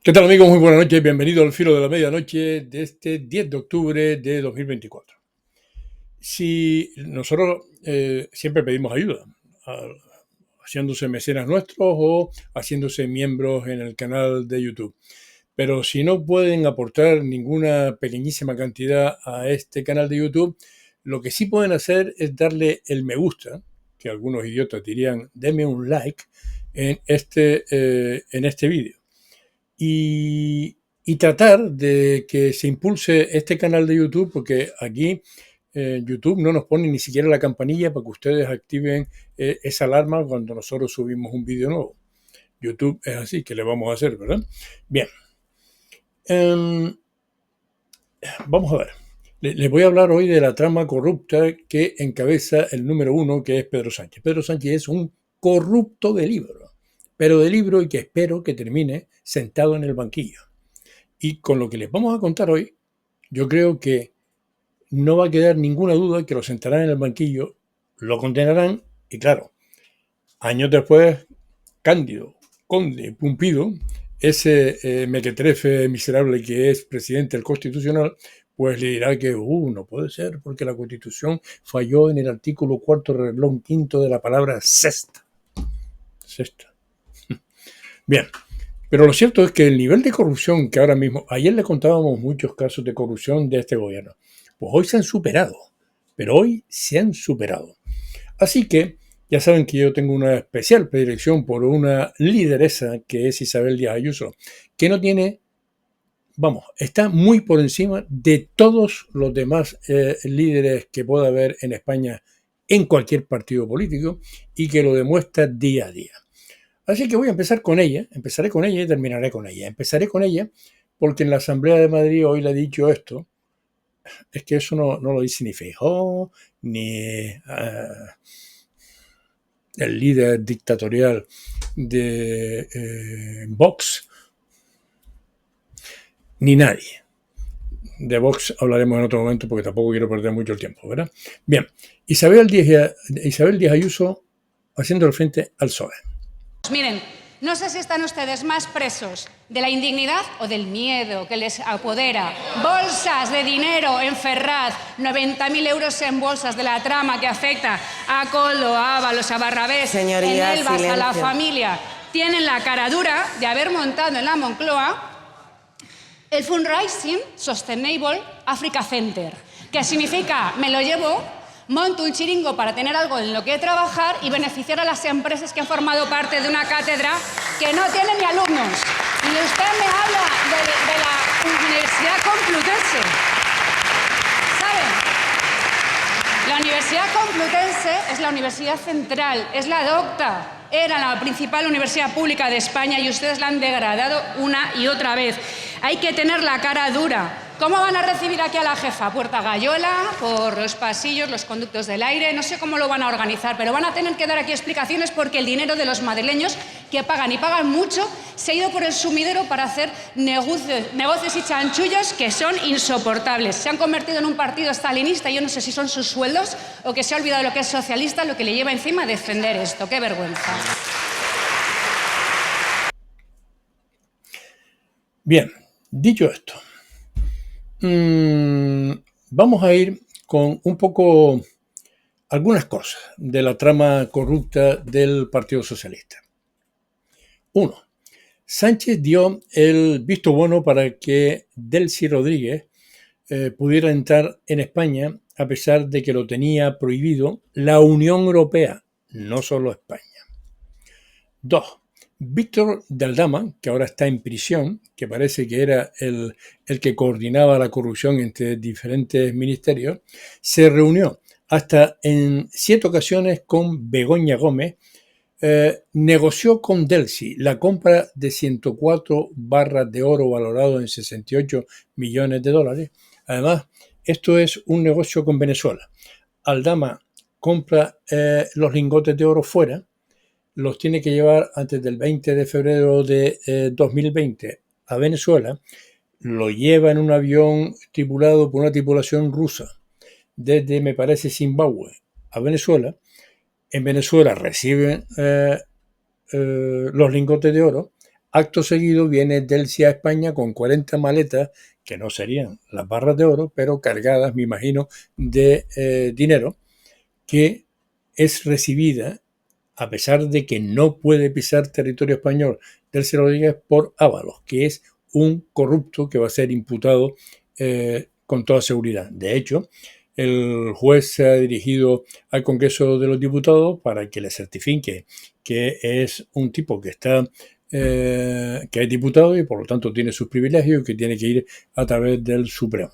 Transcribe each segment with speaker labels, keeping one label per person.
Speaker 1: ¿Qué tal, amigos? Muy buenas noches. Bienvenido al Filo de la Medianoche de este 10 de octubre de 2024. Si nosotros siempre pedimos ayuda, a- haciéndose mecenas nuestros o haciéndose miembros en el canal de YouTube. Pero si no pueden aportar ninguna pequeñísima cantidad a este canal de YouTube, lo que sí pueden hacer es darle el me gusta, que algunos idiotas dirían, deme un like en este vídeo. Y tratar de que se impulse este canal de YouTube, porque aquí YouTube no nos pone ni siquiera la campanilla para que ustedes activen esa alarma cuando nosotros subimos un vídeo nuevo. YouTube es así, que le vamos a hacer, ¿verdad? Bien. Vamos a ver. Les voy a hablar hoy de la trama corrupta que encabeza el número uno, que es Pedro Sánchez. Pedro Sánchez es un corrupto de libro, pero de libro y que espero que termine sentado en el banquillo. Y con lo que les vamos a contar hoy, yo creo que no va a quedar ninguna duda que lo sentarán en el banquillo, lo condenarán y claro, años después, Cándido, Conde, Pumpido, ese mequetrefe miserable que es presidente del Constitucional, pues le dirá que no puede ser porque la Constitución falló en el artículo cuarto, renglón quinto de la palabra sexta. Sexta. Bien. Pero lo cierto es que el nivel de corrupción que ahora mismo, ayer le contábamos muchos casos de corrupción de este gobierno, pues hoy se han superado, pero hoy se han superado. Así que ya saben que yo tengo una especial predilección por una lideresa que es Isabel Díaz Ayuso, que no tiene, está muy por encima de todos los demás líderes que pueda haber en España en cualquier partido político y que lo demuestra día a día. Así que voy a empezaré con ella y terminaré con ella. Empezaré con ella porque en la Asamblea de Madrid hoy le ha dicho esto. Es que eso no lo dice ni Feijóo, ni el líder dictatorial de Vox, ni nadie. De Vox hablaremos en otro momento porque tampoco quiero perder mucho el tiempo, ¿verdad? Bien, Isabel Díaz Ayuso haciendo el frente al PSOE.
Speaker 2: Miren, no sé si están ustedes más presos de la indignidad o del miedo que les apodera. Bolsas de dinero en Ferraz, 90.000 euros en bolsas de la trama que afecta a Koldo, a Ábalos, a Barrabés,
Speaker 3: Señoría,
Speaker 2: en Elbas,
Speaker 3: silencio.
Speaker 2: a la familia. Tienen la cara dura de haber montado en la Moncloa el Fundraising Sustainable Africa Center, que significa, me lo llevo, monto un chiringo para tener algo en lo que trabajar y beneficiar a las empresas que han formado parte de una cátedra que no tiene ni alumnos. Y usted me habla de la Universidad Complutense. ¿Saben? La Universidad Complutense es la universidad central, es la docta. Era la principal universidad pública de España y ustedes la han degradado una y otra vez. Hay que tener la cara dura. ¿Cómo van a recibir aquí a la jefa? Puerta Gallola, por los pasillos, los conductos del aire, no sé cómo lo van a organizar, pero van a tener que dar aquí explicaciones porque el dinero de los madrileños, que pagan y pagan mucho, se ha ido por el sumidero para hacer negocios y chanchullos que son insoportables. Se han convertido en un partido stalinista, yo no sé si son sus sueldos o que se ha olvidado de lo que es socialista, lo que le lleva encima a defender esto. ¡Qué vergüenza!
Speaker 1: Bien, dicho esto, vamos a ir con un poco algunas cosas de la trama corrupta del Partido Socialista. 1. Sánchez dio el visto bueno para que Delcy Rodríguez pudiera entrar en España a pesar de que lo tenía prohibido la Unión Europea, no solo España. 2. Víctor de Aldama, que ahora está en prisión, que parece que era el que coordinaba la corrupción entre diferentes ministerios, se reunió hasta en 7 ocasiones con Begoña Gómez, negoció con Delcy la compra de 104 barras de oro valorado en 68 millones de dólares. Además, esto es un negocio con Venezuela. Aldama compra los lingotes de oro fuera, los tiene que llevar antes del 20 de febrero de 2020 a Venezuela, lo lleva en un avión tripulado por una tripulación rusa desde, me parece, Zimbabue a Venezuela. En Venezuela reciben los lingotes de oro, Acto seguido viene Delcy a España con 40 maletas, que no serían las barras de oro, pero cargadas, me imagino, de dinero, que es recibida, a pesar de que no puede pisar territorio español, Delcy Rodríguez por Ábalos, que es un corrupto que va a ser imputado con toda seguridad. De hecho, el juez se ha dirigido al Congreso de los Diputados para que le certifique que es un tipo que está que es diputado y por lo tanto tiene sus privilegios y que tiene que ir a través del Supremo.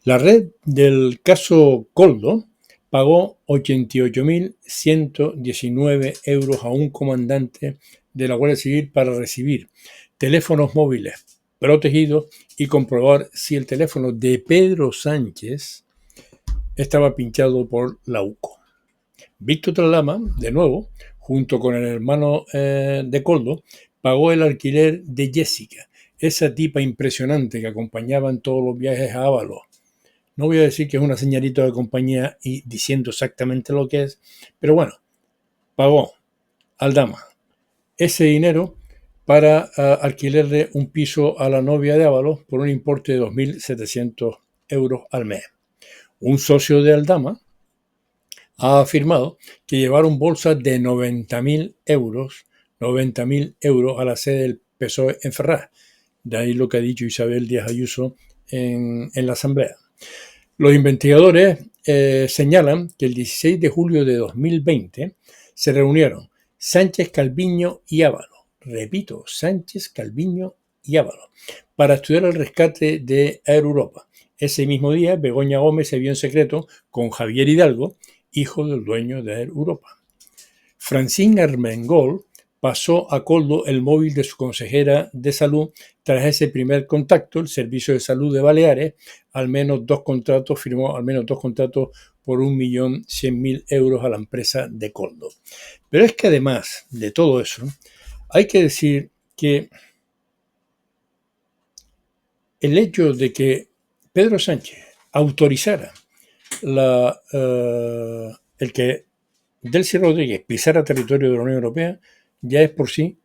Speaker 1: La red del caso Koldo pagó 88.119 euros a un comandante de la Guardia Civil para recibir teléfonos móviles protegidos y comprobar si el teléfono de Pedro Sánchez estaba pinchado por la UCO. Víctor Tralama, de nuevo, junto con el hermano de Koldo, pagó el alquiler de Jessica, esa tipa impresionante que acompañaba en todos los viajes a Ábalos. No voy a decir que es una señorita de compañía y diciendo exactamente lo que es, pero bueno, pagó al Dama ese dinero para alquilarle un piso a la novia de Ábalos por un importe de 2.700 euros al mes. Un socio de Aldama ha afirmado que llevaron bolsas de 90.000 euros a la sede del PSOE en Ferraz. De ahí lo que ha dicho Isabel Díaz Ayuso en la Asamblea. Los investigadores señalan que el 16 de julio de 2020 se reunieron Sánchez, Calviño y Ábalos. Repito, Sánchez, Calviño y Ábalos, para estudiar el rescate de Air Europa. Ese mismo día, Begoña Gómez se vio en secreto con Javier Hidalgo, hijo del dueño de Air Europa. Francine Armengol pasó a Koldo el móvil de su consejera de salud. Tras ese primer contacto, el Servicio de Salud de Baleares firmó al menos dos contratos por 1.100.000 euros a la empresa de Koldo. Pero es que además de todo eso, hay que decir que el hecho de que Pedro Sánchez autorizara el que Delcy Rodríguez pisara territorio de la Unión Europea ya es por sí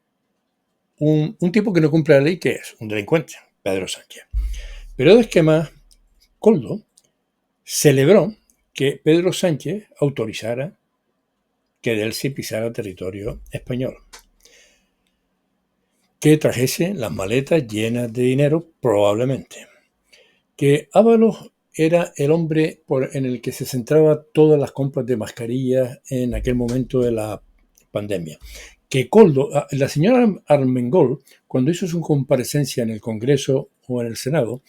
Speaker 1: un tipo que no cumple la ley, que es un delincuente, Pedro Sánchez. Pero es que más, Koldo celebró que Pedro Sánchez autorizara que Delcy pisara territorio español, que trajese las maletas llenas de dinero, probablemente, que Ábalos era el hombre en el que se centraba todas las compras de mascarillas en aquel momento de la pandemia. Que Koldo, la señora Armengol, cuando hizo su comparecencia en el Congreso o en el Senado,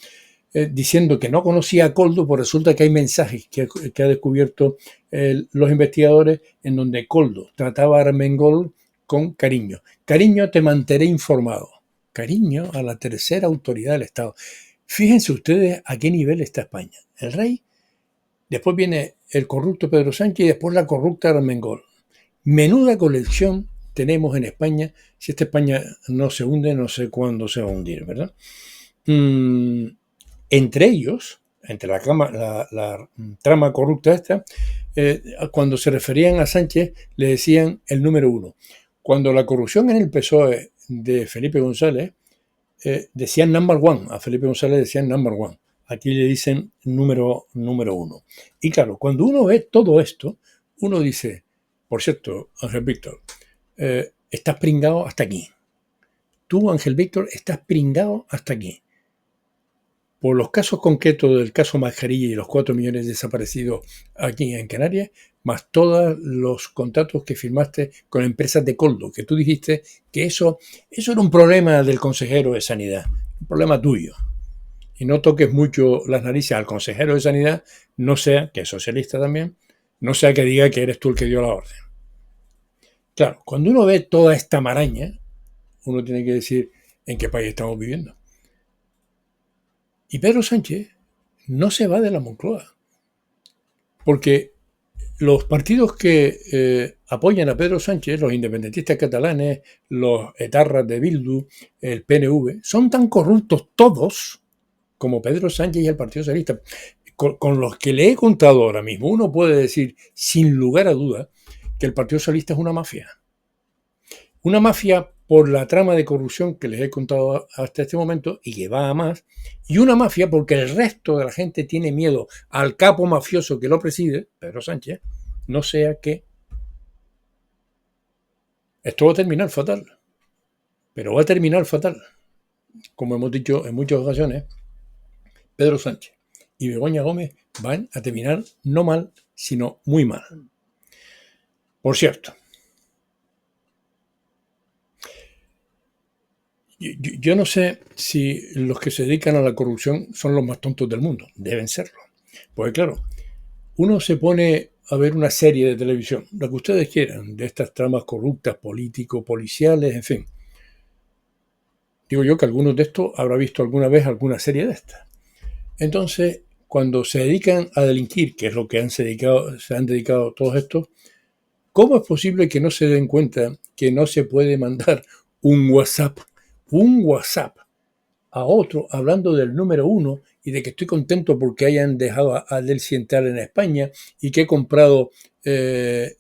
Speaker 1: diciendo que no conocía a Koldo, pues resulta que hay mensajes que ha descubierto los investigadores en donde Koldo trataba a Armengol con cariño. Cariño, te mantendré informado. Cariño a la tercera autoridad del Estado. Fíjense ustedes a qué nivel está España. El rey, después viene el corrupto Pedro Sánchez y después la corrupta Armengol. Menuda colección tenemos en España. Si esta España no se hunde, no sé cuándo se va a hundir, ¿verdad? Entre ellos, entre la trama corrupta esta, cuando se referían a Sánchez, le decían el número uno. Cuando la corrupción en el PSOE de Felipe González, decían number one, a Felipe González decían number one. Aquí le dicen número uno. Y claro, cuando uno ve todo esto, uno dice, por cierto, Ángel Víctor, estás pringado hasta aquí. Tú, Ángel Víctor, estás pringado hasta aquí. Por los casos concretos del caso Mascarilla y los 4 millones desaparecidos aquí en Canarias, más todos los contratos que firmaste con empresas de Koldo, que tú dijiste que eso era un problema del consejero de Sanidad, un problema tuyo. Y no toques mucho las narices al consejero de Sanidad, no sea, que es socialista también, no sea que diga que eres tú el que dio la orden. Claro, cuando uno ve toda esta maraña, uno tiene que decir en qué país estamos viviendo. Y Pedro Sánchez no se va de la Moncloa, porque los partidos que apoyan a Pedro Sánchez, los independentistas catalanes, los etarras de Bildu, el PNV, son tan corruptos todos como Pedro Sánchez y el Partido Socialista. Con los que le he contado ahora mismo, uno puede decir sin lugar a duda que el Partido Socialista es una mafia. Una mafia por la trama de corrupción que les he contado hasta este momento y que va a más, y una mafia porque el resto de la gente tiene miedo al capo mafioso que lo preside, Pedro Sánchez, no sea que esto va a terminar fatal, pero va a terminar fatal. Como hemos dicho en muchas ocasiones, Pedro Sánchez y Begoña Gómez van a terminar no mal, sino muy mal. Por cierto, yo no sé si los que se dedican a la corrupción son los más tontos del mundo. Deben serlo. Porque claro, uno se pone a ver una serie de televisión, lo que ustedes quieran, de estas tramas corruptas, político-policiales, en fin. Digo yo que algunos de estos habrá visto alguna vez alguna serie de estas. Entonces, cuando se dedican a delinquir, que es lo que se han dedicado todos estos, ¿cómo es posible que no se den cuenta que no se puede mandar un WhatsApp a otro hablando del número 1 y de que estoy contento porque hayan dejado a Delcy entrar en España y que he comprado el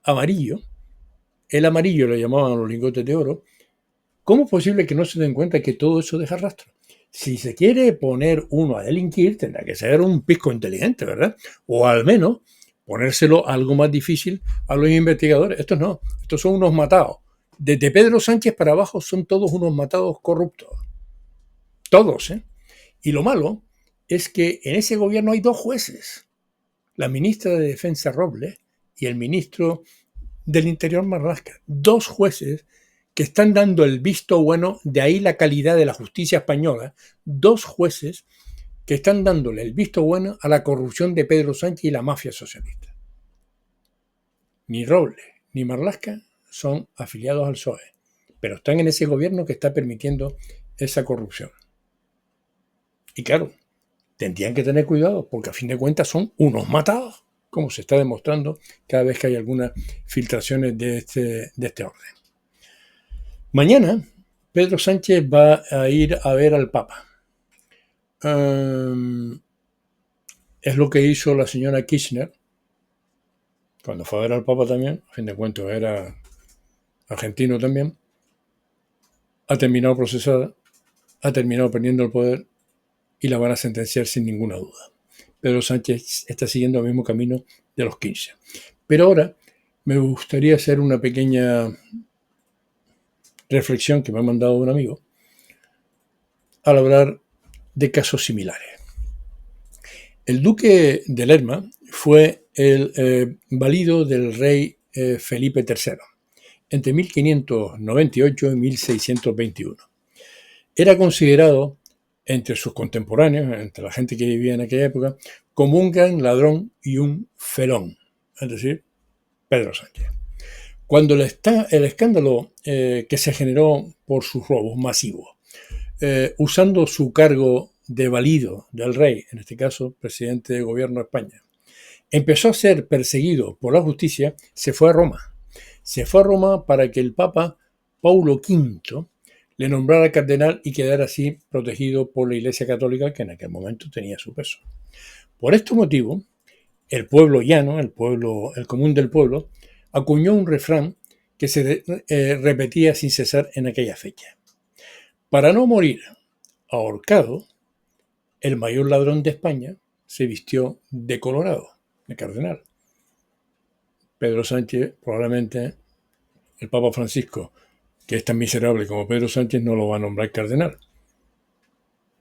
Speaker 1: amarillo? El amarillo lo llamaban a los lingotes de oro. ¿Cómo es posible que no se den cuenta que todo eso deja rastro? Si se quiere poner uno a delinquir, tendrá que ser un pisco inteligente, ¿verdad? O al menos ponérselo algo más difícil a los investigadores. Estos no, estos son unos matados. Desde Pedro Sánchez para abajo son todos unos matados corruptos. Todos, ¿eh? Y lo malo es que en ese gobierno hay dos jueces. La ministra de Defensa Robles y el ministro del Interior Marlaska. Dos jueces que están dando el visto bueno, de ahí la calidad de la justicia española. Dos jueces que están dándole el visto bueno a la corrupción de Pedro Sánchez y la mafia socialista. Ni Robles ni Marlaska son afiliados al PSOE, pero están en ese gobierno que está permitiendo esa corrupción. Y claro, tendrían que tener cuidado porque a fin de cuentas son unos matados, como se está demostrando cada vez que hay algunas filtraciones de este orden. Mañana Pedro Sánchez va a ir a ver al Papa. Es lo que hizo la señora Kirchner cuando fue a ver al Papa también, a fin de cuentas era argentino también. Ha terminado procesada, ha terminado perdiendo el poder y la van a sentenciar sin ninguna duda. Pedro Sánchez está siguiendo el mismo camino de los 15. Pero ahora me gustaría hacer una pequeña reflexión que me ha mandado un amigo al hablar de casos similares. El duque de Lerma fue el valido del rey Felipe III entre 1598 y 1621. Era considerado entre sus contemporáneos, entre la gente que vivía en aquella época, como un gran ladrón y un felón, es decir, Pedro Sánchez. Cuando el escándalo que se generó por sus robos masivos, usando su cargo de valido del rey, en este caso presidente de gobierno de España, empezó a ser perseguido por la justicia, se fue a Roma. Se fue a Roma para que el Papa Paulo V le nombrara cardenal y quedara así protegido por la Iglesia Católica, que en aquel momento tenía su peso. Por este motivo, el pueblo llano, el común del pueblo, acuñó un refrán que se repetía sin cesar en aquella fecha. Para no morir ahorcado, el mayor ladrón de España se vistió de colorado, de cardenal. Pedro Sánchez, probablemente el Papa Francisco, que es tan miserable como Pedro Sánchez, no lo va a nombrar cardenal.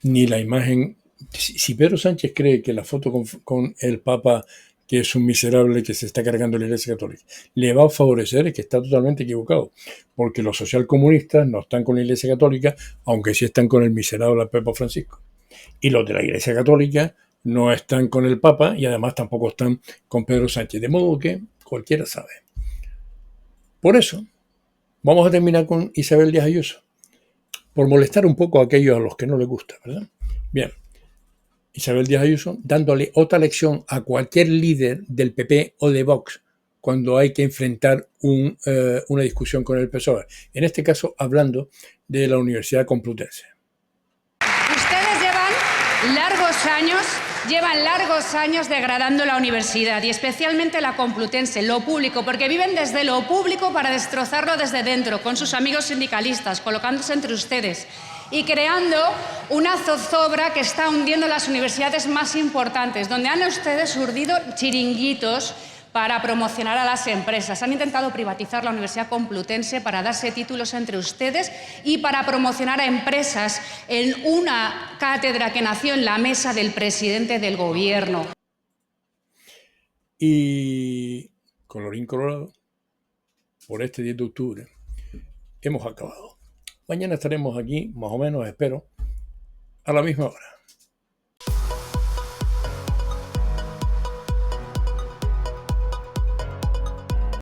Speaker 1: Ni la imagen. Si Pedro Sánchez cree que la foto con el Papa, que es un miserable que se está cargando la Iglesia Católica, le va a favorecer, es que está totalmente equivocado, porque los socialcomunistas no están con la Iglesia Católica, aunque sí están con el miserable Papa Francisco. Y los de la Iglesia Católica no están con el Papa y además tampoco están con Pedro Sánchez, de modo que cualquiera sabe. Por eso, vamos a terminar con Isabel Díaz Ayuso, por molestar un poco a aquellos a los que no les gusta, ¿verdad? Bien, Isabel Díaz Ayuso dándole otra lección a cualquier líder del PP o de Vox cuando hay que enfrentar una discusión con el PSOE. En este caso, hablando de la Universidad Complutense.
Speaker 2: llevan largos años degradando la universidad y especialmente la Complutense, lo público, porque viven desde lo público para destrozarlo desde dentro, con sus amigos sindicalistas, colocándose entre ustedes y creando una zozobra que está hundiendo las universidades más importantes, donde han ustedes urdido chiringuitos para promocionar a las empresas. Han intentado privatizar la Universidad Complutense para darse títulos entre ustedes y para promocionar a empresas en una cátedra que nació en la mesa del presidente del gobierno.
Speaker 1: Y colorín colorado, por este 10 de octubre hemos acabado. Mañana estaremos aquí, más o menos, espero, a la misma hora.